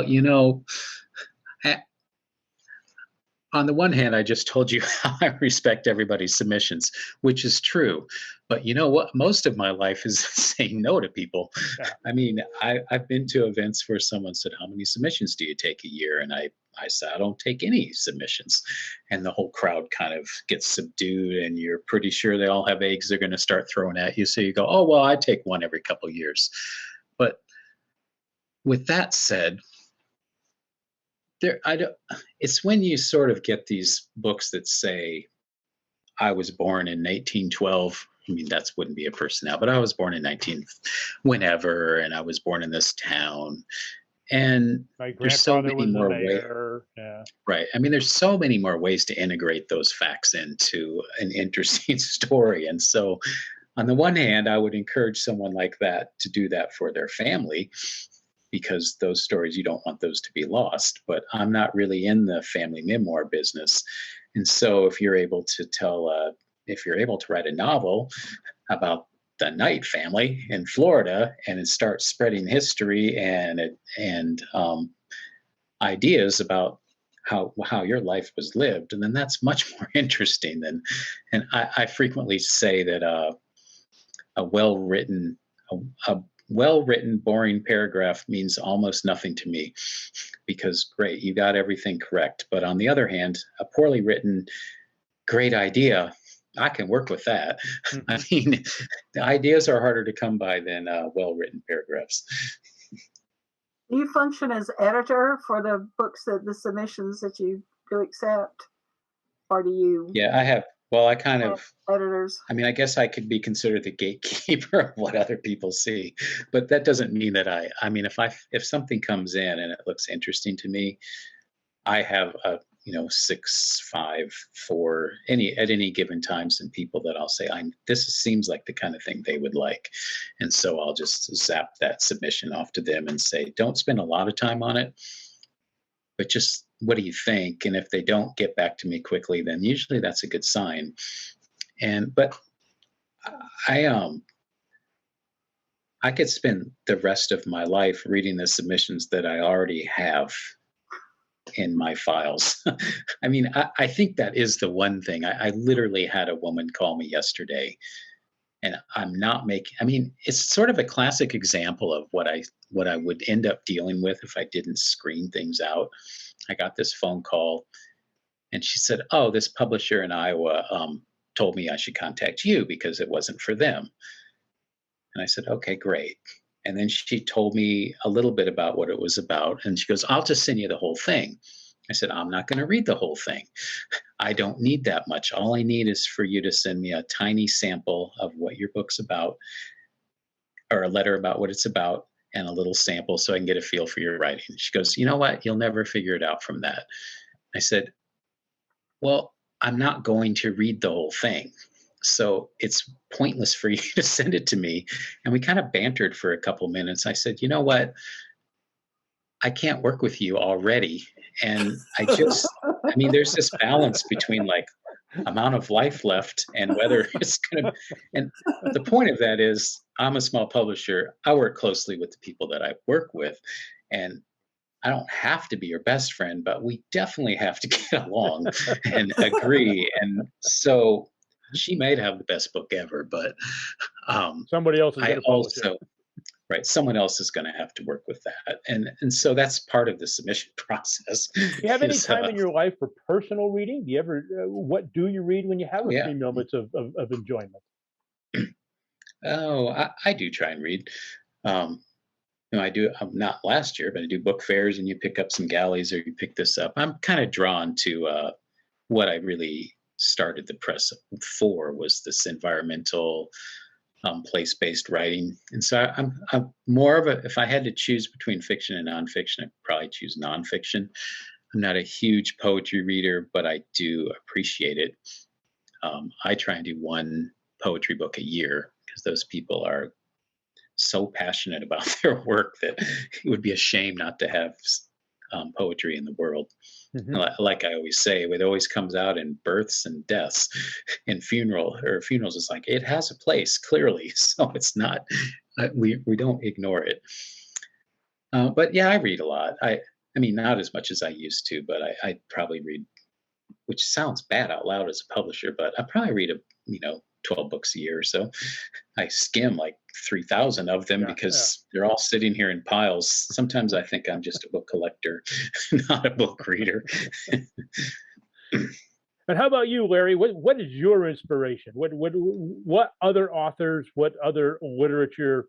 Speaker 5: on the one hand, I just told you how I respect everybody's submissions, which is true. But you know what? Most of my life is saying no to people. Yeah. I mean, I've been to events where someone said, how many submissions do you take a year? And I said, I don't take any submissions. And the whole crowd kind of gets subdued, and you're pretty sure they all have eggs they're going to start throwing at you. So you go, oh, well, I take one every couple of years. But with that said, it's when you sort of get these books that say, I was born in 1812. I mean, that wouldn't be a person now, but I was born in whenever, and I was born in this town. And
Speaker 1: My
Speaker 5: there's so
Speaker 1: grandfather
Speaker 5: many
Speaker 1: was the
Speaker 5: more ways.
Speaker 1: mayor. Yeah.
Speaker 5: Right. I mean, there's so many more ways to integrate those facts into an interesting story. And so, on the one hand, I would encourage someone like that to do that for their family, because those stories, you don't want those to be lost. But I'm not really in the family memoir business. And so, if you're able to if you're able to write a novel about the Knight family in Florida and start spreading history and ideas about how your life was lived, and then that's much more interesting than. And I frequently say that a well-written a well-written boring paragraph means almost nothing to me, because great, you got everything correct, but on the other hand, a poorly written great idea, I can work with that. I mean, the ideas are harder to come by than well-written paragraphs.
Speaker 3: Do you function as editor for the books, the submissions that you do accept, or do you?
Speaker 5: Yeah, I have. Well, I kind of.
Speaker 3: Editors.
Speaker 5: I mean, I guess I could be considered the gatekeeper of what other people see, but that doesn't mean that I mean, if something comes in and it looks interesting to me, I have a 6, 5, 4 at any given time some people that I'll say this seems like the kind of thing they would like, and so I'll just zap that submission off to them and say, don't spend a lot of time on it, but just what do you think? And if they don't get back to me quickly, then usually that's a good sign. But I could spend the rest of my life reading the submissions that I already have in my files. I mean, I think that is the one thing. I literally had a woman call me yesterday, and I'm not making. I mean, it's sort of a classic example of what I would end up dealing with if I didn't screen things out. I got this phone call, and she said, "Oh, this publisher in Iowa told me I should contact you because it wasn't for them." And I said, "Okay, great." And then she told me a little bit about what it was about. And she goes, "I'll just send you the whole thing." I said, "I'm not going to read the whole thing. I don't need that much. All I need is for you to send me a tiny sample of what your book's about, or a letter about what it's about, and a little sample so I can get a feel for your writing." She goes, "You know what? You'll never figure it out from that." I said, "Well, I'm not going to read the whole thing, so it's pointless for you to send it to me." And we kind of bantered for a couple minutes. I said, "You know what? I can't work with you already." And I mean, there's this balance between like amount of life left and whether it's going to, and the point of that is I'm a small publisher. I work closely with the people that I work with, and I don't have to be your best friend, but we definitely have to get along and agree. And so she might have the best book ever, but
Speaker 1: somebody else is
Speaker 5: I
Speaker 1: going to publish
Speaker 5: also, right, someone else is going to have to work with that. And so that's part of the submission process.
Speaker 1: Do you have any time in your life for personal reading? Do you ever, what do you read when you have a few moments of enjoyment?
Speaker 5: I do try and read. I do, not last year, but I do book fairs, and you pick up some galleys or you pick this up. I'm kind of drawn to what I really started the press for, was this environmental place-based writing. And so I'm more of if I had to choose between fiction and nonfiction, I'd probably choose nonfiction. I'm not a huge poetry reader, but I do appreciate it. I try and do one poetry book a year because those people are so passionate about their work that it would be a shame not to have poetry in the world. Mm-hmm. Like I always say, it always comes out in births and deaths. In funerals, it's like it has a place clearly, so it's not. We don't ignore it. But yeah, I read a lot. I mean, not as much as I used to, but I probably read, which sounds bad out loud as a publisher, but I probably read 12 books a year or so. I skim like 3,000 of them because they're all sitting here in piles. Sometimes I think I'm just a book collector, not a book reader.
Speaker 1: And how about you, Larry? What is your inspiration? What other authors, what other literature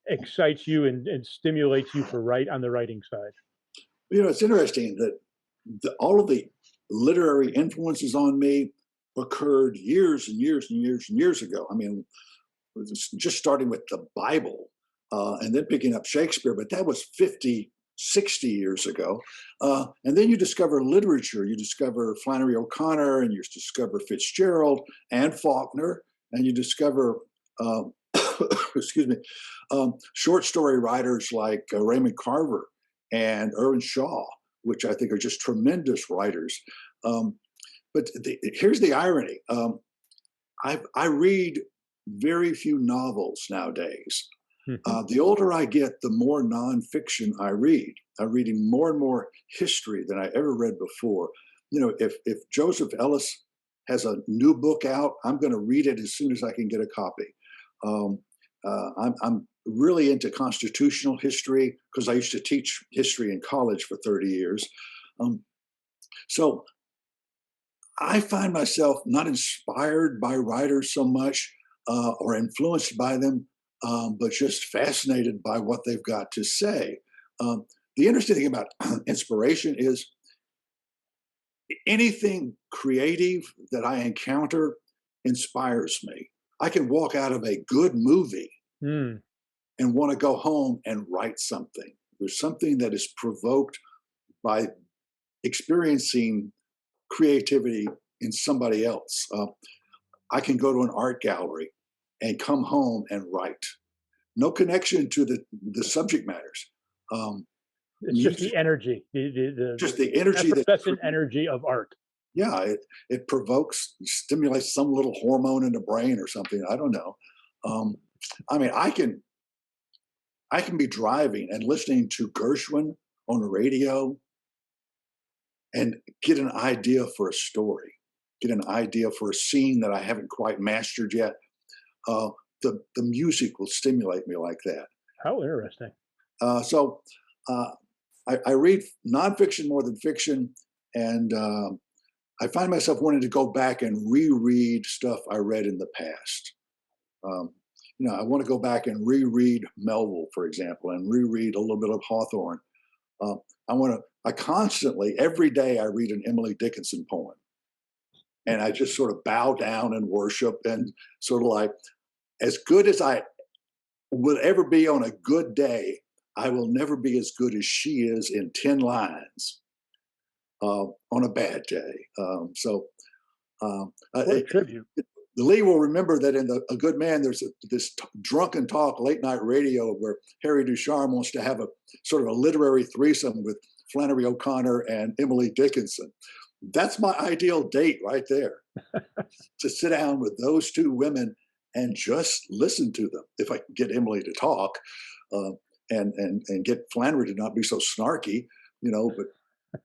Speaker 1: excites you and stimulates you on the writing side?
Speaker 4: It's interesting that all of the literary influences on me occurred years and years and years and years ago. I mean, just starting with the Bible and then picking up Shakespeare, but that was 50 60 years ago. And then you discover literature. You discover Flannery O'Connor, and you discover Fitzgerald and Faulkner, and you discover, excuse me, short story writers like Raymond Carver and Irwin Shaw, which I think are just tremendous writers. But here's the irony. I read very few novels nowadays. The older I get, the more nonfiction I read. I'm reading more and more history than I ever read before. You know, if Joseph Ellis has a new book out, I'm going to read it as soon as I can get a copy. I'm really into constitutional history because I used to teach history in college for 30 years. So I find myself not inspired by writers so much or influenced by them, but just fascinated by what they've got to say. The interesting thing about inspiration is anything creative that I encounter inspires me. I can walk out of a good movie and want to go home and write something. There's something that is provoked by experiencing creativity in somebody else. I can go to an art gallery and come home and write. No connection to the subject matters.
Speaker 1: It's just the energy,
Speaker 4: just the energy,
Speaker 1: effervescent energy of art.
Speaker 4: Yeah, it provokes, stimulates some little hormone in the brain or something. I don't know. I mean, I can be driving and listening to Gershwin on the radio and get an idea for a story, get an idea for a scene that I haven't quite mastered yet. The music will stimulate me like that.
Speaker 1: How interesting.
Speaker 4: So I read nonfiction more than fiction, and I find myself wanting to go back and reread stuff I read in the past. You know, I want to go back and reread Melville, for example, and reread a little bit of Hawthorne. I constantly, every day, I read an Emily Dickinson poem, and I just sort of bow down and worship, and sort of like, as good as I will ever be on a good day, I will never be as good as she is in 10 lines on a bad day.
Speaker 1: What a tribute.
Speaker 4: Lee will remember that in A Good Man, there's this drunken talk, late night radio, where Harry Ducharme wants to have a sort of a literary threesome with Flannery O'Connor and Emily Dickinson. That's my ideal date right there, to sit down with those two women and just listen to them. If I can get Emily to talk and get Flannery to not be so snarky, you know, but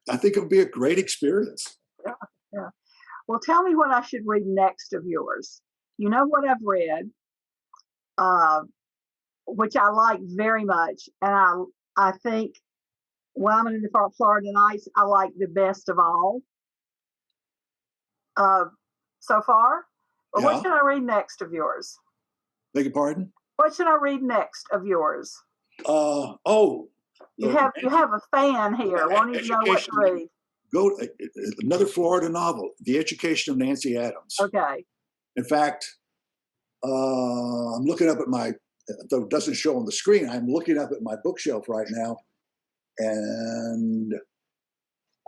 Speaker 4: I think it would be a great experience.
Speaker 3: Yeah, yeah. Well, tell me what I should read next of yours. You know what I've read, which I like very much, and I think Wyman and the Florida Nights I like the best of all so far. Well,
Speaker 4: Yeah.
Speaker 3: what should I read next of yours?
Speaker 4: Beg your pardon?
Speaker 3: What should I read next of yours? You have a fan here. Won't even know what to read.
Speaker 4: Go another Florida novel, The Education of Nancy Adams.
Speaker 3: Okay.
Speaker 4: In fact, I'm looking up at my, though it doesn't show on the screen, I'm looking up at my bookshelf right now, and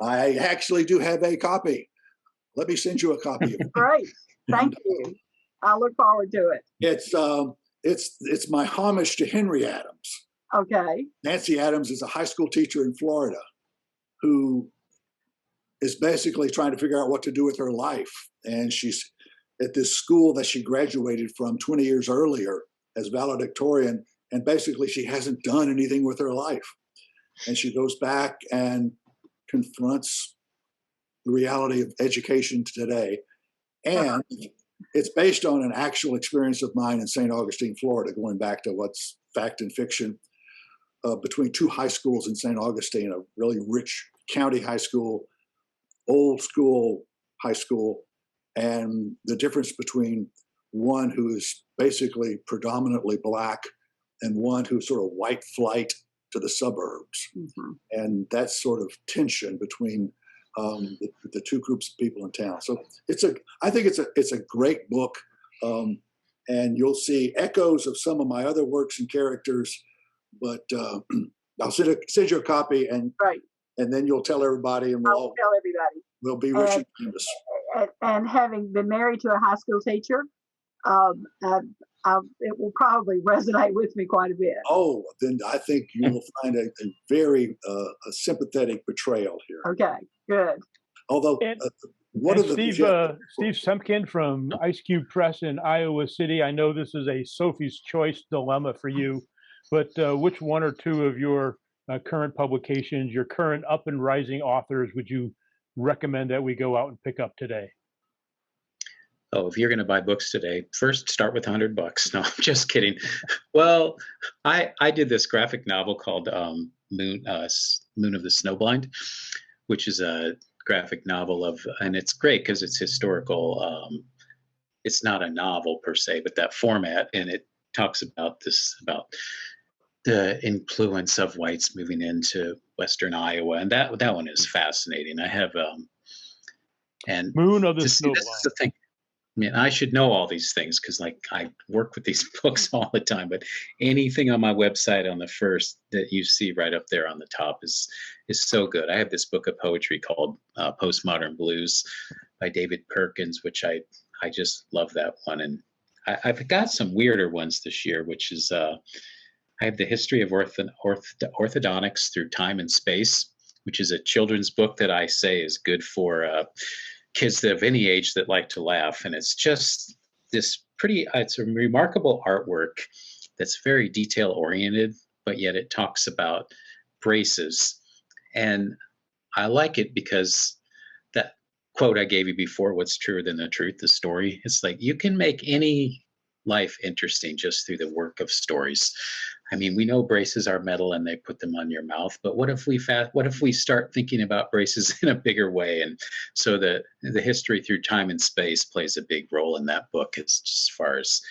Speaker 4: I actually do have a copy. Let me send you a copy of it.
Speaker 3: Great. Thank you. I look forward to it.
Speaker 4: It's my homage to Henry Adams.
Speaker 3: Okay.
Speaker 4: Nancy Adams is a high school teacher in Florida who is basically trying to figure out what to do with her life. And she's at this school that she graduated from 20 years earlier as valedictorian. And basically she hasn't done anything with her life. And she goes back and confronts the reality of education today. And it's based on an actual experience of mine in St. Augustine, Florida, going back to what's fact and fiction, between two high schools in St. Augustine, a really rich county high school, old school high school, and the difference between one who is basically predominantly Black and one who's sort of white flight to the suburbs. Mm-hmm. And that sort of tension between the two groups of people in town. So I think it's a great book, and you'll see echoes of some of my other works and characters, but I'll send you a copy, and
Speaker 3: Great.
Speaker 4: then you'll tell everybody, and
Speaker 3: I'll tell everybody.
Speaker 4: we'll be rich and famous.
Speaker 3: And having been married to a high school teacher, it will probably resonate with me quite a bit.
Speaker 4: Oh, then I think you will find a very a sympathetic portrayal here.
Speaker 3: Okay, good.
Speaker 4: Although one of the
Speaker 1: Steve Semken from Ice Cube Press in Iowa City. I know this is a Sophie's Choice dilemma for you, but which one or two of your current publications, your current up and rising authors, would you recommend that we go out and pick up today?
Speaker 5: Oh, if you're going to buy books today, first start with $100. No, I'm just kidding. Well, I did this graphic novel called Moon of the Snowblind, which is a graphic novel and it's great because it's historical. It's not a novel per se, but that format, and it talks about the influence of whites moving into Western Iowa, and that one is fascinating. I have and
Speaker 1: Moon of the Snowblind.
Speaker 5: This is the thing. I mean, I should know all these things because, like, I work with these books all the time. But anything on my website on the first that you see right up there on the top is so good. I have this book of poetry called Postmodern Blues by David Perkins, which I just love that one. And I've got some weirder ones this year, which is I have the history of orthodontics through time and space, which is a children's book that I say is good for kids of any age that like to laugh. And it's just this it's a remarkable artwork that's very detail oriented, but yet it talks about braces. And I like it because that quote I gave you before, what's truer than the truth, the story, it's like you can make any life interesting just through the work of stories. I mean, we know braces are metal and they put them on your mouth, but what if we start thinking about braces in a bigger way? And so the history through time and space plays a big role in that book. It's just as far as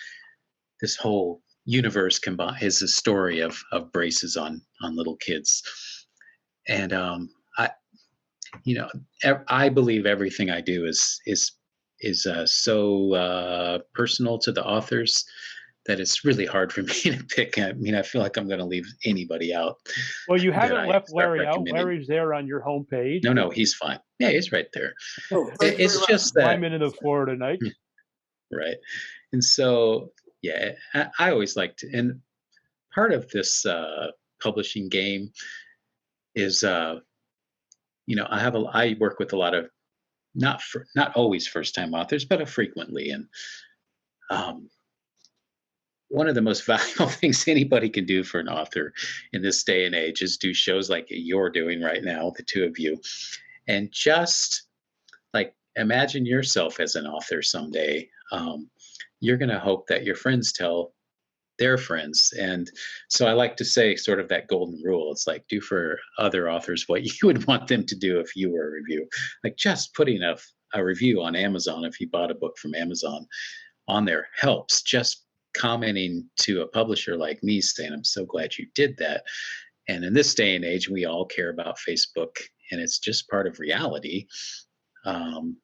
Speaker 5: this whole universe is a story of braces on little kids. And I believe everything I do is so personal to the authors that it's really hard for me to pick. I mean, I feel like I'm going to leave anybody out.
Speaker 1: Well, you haven't left Larry out. Larry's there on your homepage.
Speaker 5: No, he's fine. Yeah, he's right there.
Speaker 2: Oh,
Speaker 5: it's just that
Speaker 1: Wyman in the Florida night.
Speaker 5: Right. And so, yeah, I always like to, and part of this publishing game is, I work with a lot of not always first-time authors, but frequently. And one of the most valuable things anybody can do for an author in this day and age is do shows like you're doing right now, the two of you, and just like imagine yourself as an author someday. You're going to hope that your friends tell their friends. And so I like to say sort of that golden rule. It's like do for other authors what you would want them to do if you were a review. Like just putting a review on Amazon, if you bought a book from Amazon, on there helps. Just commenting to a publisher like me saying, I'm so glad you did that. And in this day and age, we all care about Facebook, and it's just part of reality,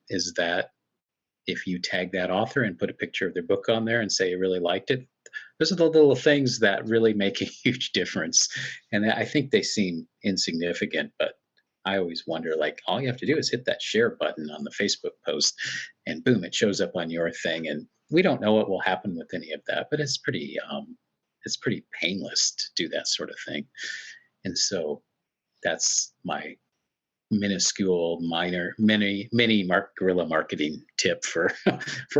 Speaker 5: is that if you tag that author and put a picture of their book on there and say you really liked it, those are the little things that really make a huge difference. And I think they seem insignificant, but I always wonder, like, all you have to do is hit that share button on the Facebook post and boom, it shows up on your thing. And we don't know what will happen with any of that, but it's pretty painless to do that sort of thing. And so that's my minuscule, mini guerrilla marketing tip for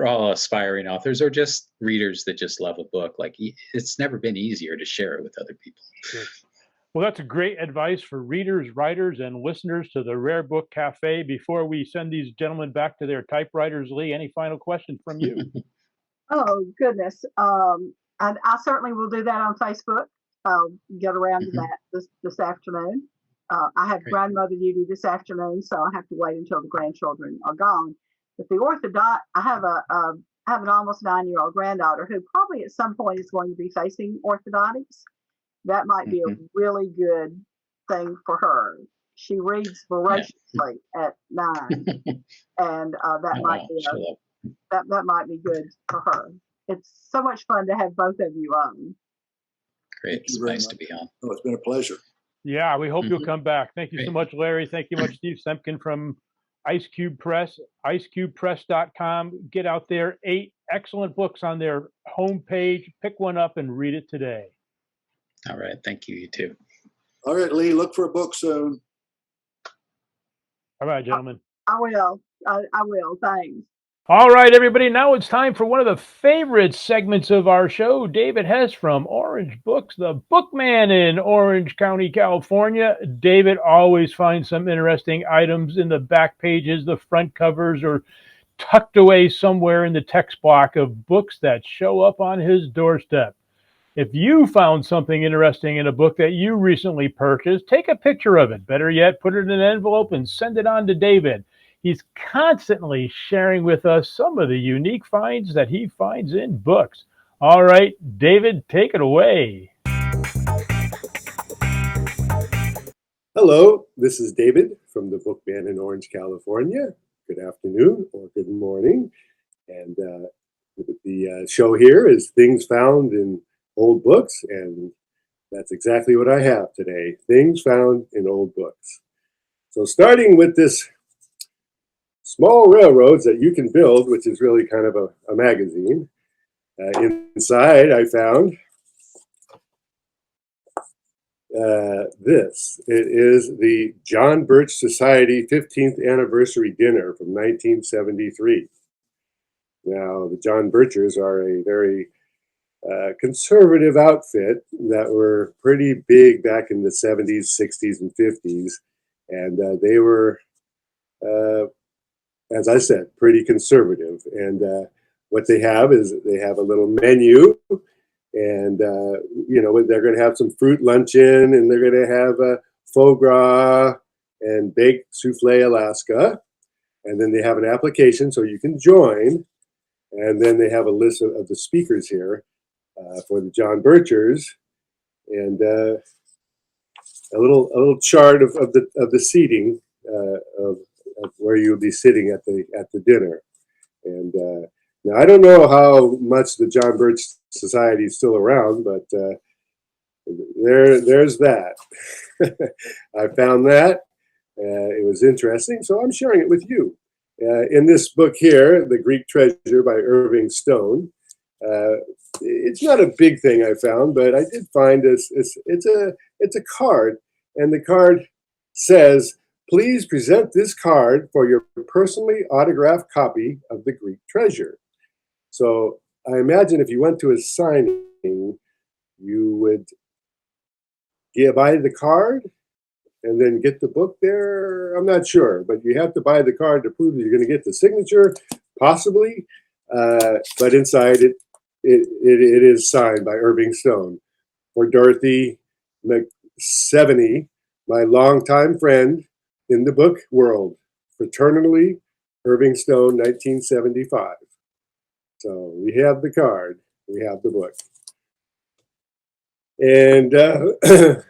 Speaker 5: all aspiring authors or just readers that just love a book. Like, it's never been easier to share it with other people.
Speaker 1: Sure. Well, that's a great advice for readers, writers, and listeners to the Rare Book Cafe. Before we send these gentlemen back to their typewriters, Lee, any final questions from you?
Speaker 3: Oh, goodness. And I certainly will do that on Facebook. I'll get around to that this afternoon. I have grandmother duty this afternoon, so I have to wait until the grandchildren are gone. But the I have an almost 9-year-old granddaughter who probably at some point is going to be facing orthodontics. That might be a really good thing for her. She reads voraciously at 9, and that might be good for her. It's so much fun to have both of you on.
Speaker 5: Great. It's nice to be on.
Speaker 4: Oh, it's been a pleasure.
Speaker 1: Yeah, we hope you'll
Speaker 5: Mhm.
Speaker 1: come back. Thank you so
Speaker 5: Great.
Speaker 1: much, Larry. Thank you much, Steve Semken from Ice Cube Press, icecubepress.com. Get out there. 8 excellent books on their homepage. Pick one up and read it today.
Speaker 5: All right. Thank you. You too.
Speaker 4: All right, Lee, look for a book soon.
Speaker 1: All right, gentlemen.
Speaker 3: I will. I will. Thanks.
Speaker 1: All right, everybody. Now it's time for one of the favorite segments of our show. David Hess from Orange Books, the bookman in Orange County, California. David always finds some interesting items in the back pages, the front covers, or tucked away somewhere in the text block of books that show up on his doorstep. If you found something interesting in a book that you recently purchased, take a picture of it. Better yet, put it in an envelope and send it on to David. He's constantly sharing with us some of the unique finds that he finds in books. All right, David, take it away.
Speaker 6: Hello, this is David from the Bookman in Orange, California. Good afternoon or good morning. And the show here is Things Found in Old Books, and that's exactly what I have today, Things Found in Old Books. So starting with this Small Railroads That You Can Build, which is really kind of a magazine. Inside I found this. It is the John Birch Society 15th Anniversary Dinner from 1973. Now, the John Birchers are a very conservative outfit that were pretty big back in the 70s, 60s, and 50s. And they were, as I said, pretty conservative. And what they have is they have a little menu. And, you know, they're going to have some fruit luncheon, and they're going to have foie gras and baked souffle Alaska. And then they have an application so you can join. And then they have a list of the speakers here for the John Birchers, and a little chart of the seating of where you'll be sitting at the dinner. And now I don't know how much the John Birch Society is still around, but there's that. I found that. It was interesting, so I'm sharing it with you. In this book here, The Greek Treasure by Irving Stone, it's not a big thing I found, but I did find this. It's a card, and the card says, "Please present this card for your personally autographed copy of The Greek Treasure." So I imagine if you went to a signing, you would buy the card and then get the book there. I'm not sure, but you have to buy the card to prove that you're going to get the signature, possibly. But inside it is signed by Irving Stone. For Dorothy McSeveny, my longtime friend in the book world. Fraternally, Irving Stone, 1975. So we have the card, we have the book. And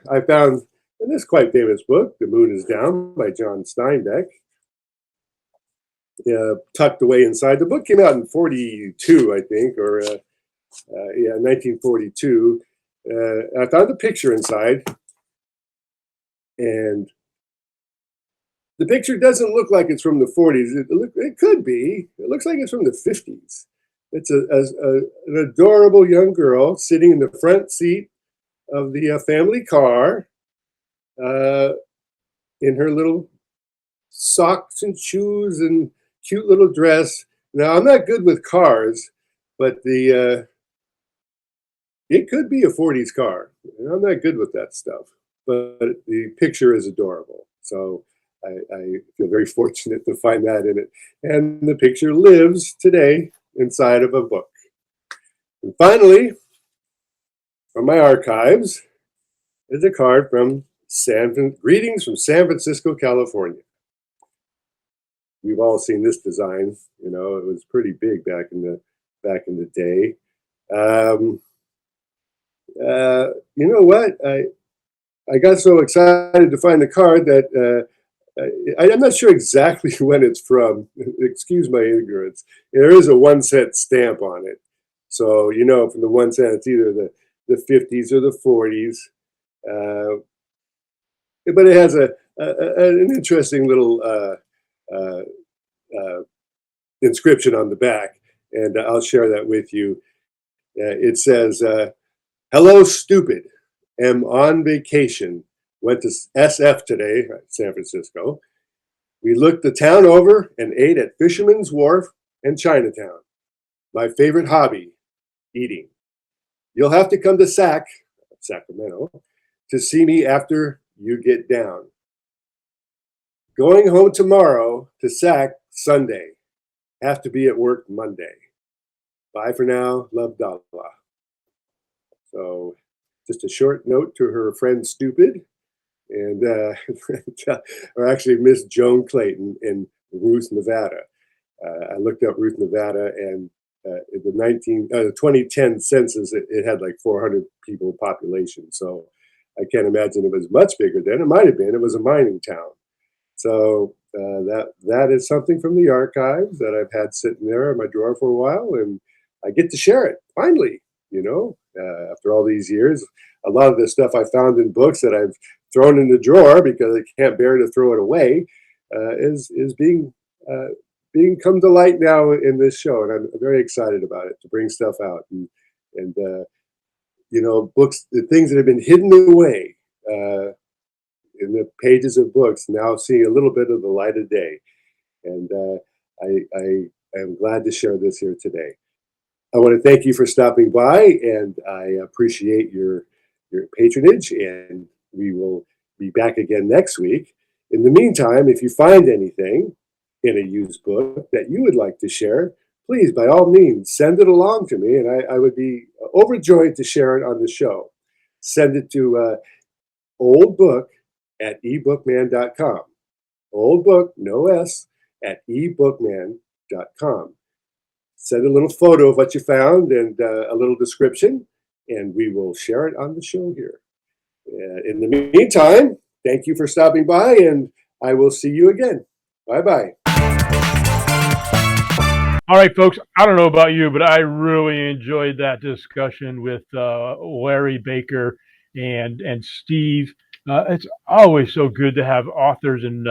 Speaker 6: I found this quite famous book, The Moon is Down by John Steinbeck. Tucked away inside. The book came out in 42, I think, or 1942. I found a picture inside, and the picture doesn't look like it's from the 40s. It could be. It looks like it's from the 50s. It's an adorable young girl sitting in the front seat of the family car in her little socks and shoes and cute little dress. Now, I'm not good with cars, but it could be a 40s car. I'm not good with that stuff, but the picture is adorable. So I feel very fortunate to find that in it. And the picture lives today inside of a book. And finally, from my archives, is a card from greetings from San Francisco, California. We've all seen this design. You know, it was pretty big back in the day. You know what? I got so excited to find the card that I'm not sure exactly when it's from. Excuse my ignorance. There is a 1 cent stamp on it. So, you know, from the 1 cent, it's either the 50s or the 40s. but it has an interesting little inscription on the back, and I'll share that with you. It says, "Hello, stupid. Am on vacation. Went to SF today, San Francisco. We looked the town over and ate at Fisherman's Wharf and Chinatown. My favorite hobby, eating. You'll have to come to Sacramento, to see me after you get down. Going home tomorrow to Sac Sunday. Have to be at work Monday. Bye for now. Love, Dala." So just a short note to her friend Stupid, and or actually Miss Joan Clayton in Ruth, Nevada. I looked up Ruth, Nevada, and in the 2010 census, it had like 400 people population. So I can't imagine it was much bigger then. It might have been. It was a mining town. So that is something from the archives that I've had sitting there in my drawer for a while, and I get to share it finally. After all these years, a lot of the stuff I found in books that I've thrown in the drawer because I can't bear to throw it away is being come to light now in this show, and I'm very excited about it, to bring stuff out and books, the things that have been hidden away in the pages of books, now seeing a little bit of the light of day, and I am glad to share this here today. I want to thank you for stopping by, and I appreciate your patronage, and we will be back again next week. In the meantime, if you find anything in a used book that you would like to share, please, by all means, send it along to me, and I would be overjoyed to share it on the show. Send it to oldbook@ebookman.com. Oldbook, no S, @ebookman.com. Send a little photo of what you found and a little description, and we will share it on the show here. In the meantime, thank you for stopping by, and I will see you again. Bye-bye.
Speaker 1: All right, folks, I don't know about you, but I really enjoyed that discussion with Larry Baker and Steve. It's always so good to have authors and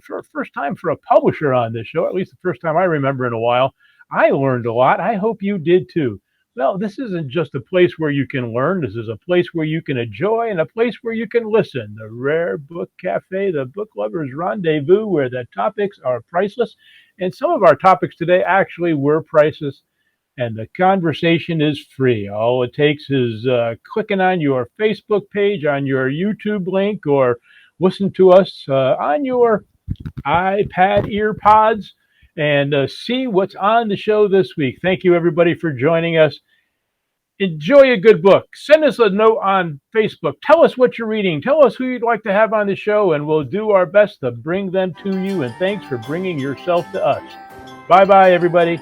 Speaker 1: for a first time for a publisher on this show, at least the first time I remember in a while. I learned a lot. I hope you did too. Well, this isn't just a place where you can learn. This is a place where you can enjoy and a place where you can listen. The Rare Book Cafe, the book lovers' rendezvous, where the topics are priceless. And some of our topics today actually were priceless. And the conversation is free. All it takes is clicking on your Facebook page, on your YouTube link, or listen to us on your iPad earpods and see what's on the show this week. Thank you, everybody, for joining us. Enjoy a good book. Send us a note on Facebook. Tell us what you're reading. Tell us who you'd like to have on the show, and we'll do our best to bring them to you. And thanks for bringing yourself to us. Bye-bye, everybody.